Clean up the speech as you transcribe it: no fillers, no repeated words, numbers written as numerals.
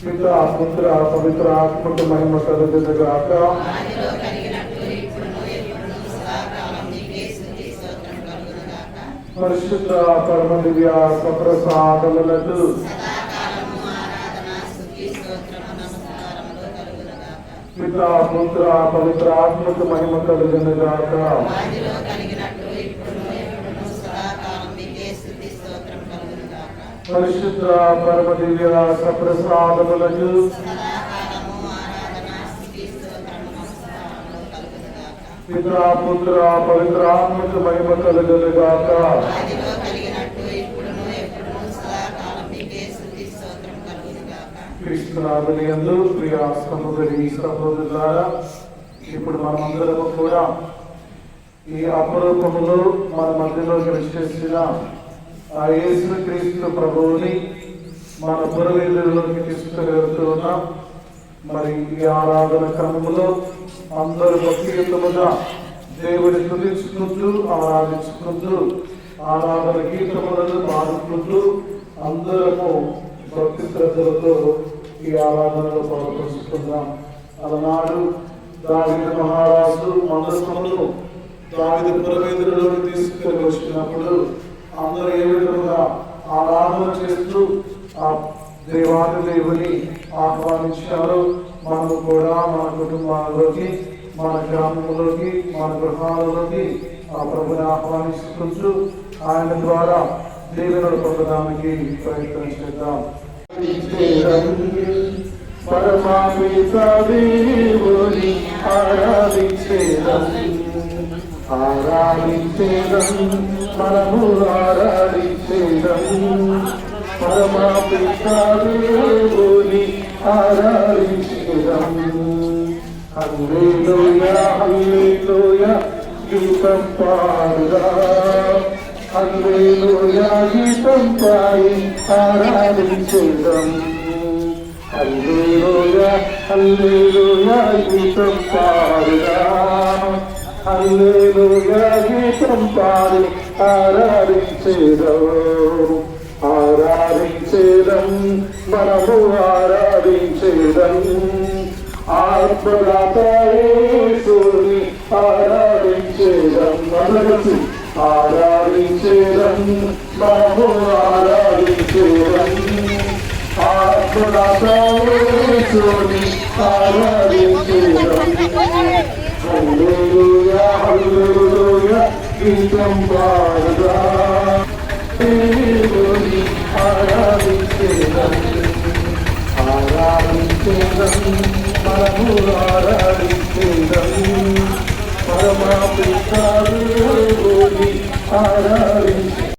పితా పుత్ర పవిత్ర ఆత్మకు మహిమ కలుగును గాక. పరిశుద్ధ పరమ దివ్య సప్రసాదములకు పితా పుత్ర పవిత్ర ఆత్మకు మహిమ కలుగును గాక. పరిశుద్ధ పరమ దివ్య సప్రసాదములకు పితా పుత్ర పవిత్ర ఆత్మకు మహిమ కలుగును గాక. క్రీస్తునాథుని యందు ప్రియ సహోదరి సహోదరులారా, ఇప్పుడు మనమందరము కూడా ఈ అపరూపములో మన మధ్యలోకి విచ్చేసిన ఆ యేసు క్రీస్తు ప్రభువుని మన పురవీధుల్లోకి తీసుకుని వెళ్తూ ఉన్నాం. మరి ఈ ఆరాధన క్రమంలో అందరూ భక్తియుతముగా దేవుని స్తుతించుకుంటూ ఆరాధించుకుంటూ ఆరాధన గీతములను పాడుకుంటూ అందరము భక్తి శ్రద్ధలతో ఈ ఆరాధనలో పాల్పంచుకుందాం. అలనాడు దావీదు మహారాజు మందసమును దావీదు పురవీధులలోకి తీసుకుని వచ్చినప్పుడు అందరూ ఏ విధంగా ఆరాధన చేస్తూ ఆ దేవాది దేవుని ఆహ్వానించారు. మనము కూడా మన కుటుంబాలలోకి, మన గ్రామంలోకి, మన గృహాలలోకి ఆ ప్రభుని ఆహ్వానించుకుంటూ ఆయన ద్వారా దేవుని పొందడానికి ప్రయత్నం చేద్దాం. పరమాపిత దేవుని ఆరాధించేదం మనము ఆరాధించేదం. పరమాపిత దేవుని ఆరాధించేదం. హల్లెలూయా హల్లెలూయా గీతం పాడుదా. హల్లెలూయా గీతం పాడి ఆరాధించేదం. హల్లెలూయా హల్లెలూయా గీతం పాడుదా. హల్లెలూయా గీతం పాడి ఆరాధించేదం. ఆరాధించేదం మనము ఆరాధించేదం. ఆత్మదాత యేసుని ఆరాధించేదం. మనసు ఆరాధించేదం మనము ఆరాధించేదం. ఆత్మదాత యేసుని ఆరాధించేదం. హల్లెలూయా హల్లెలూయా గీతం పాడుదా. దేవుని ఆరాధించేదం. ఆరాధించేదం మనము ఆరాధించేదం. పరమాపిత దేవుని ఆరాధించేదం.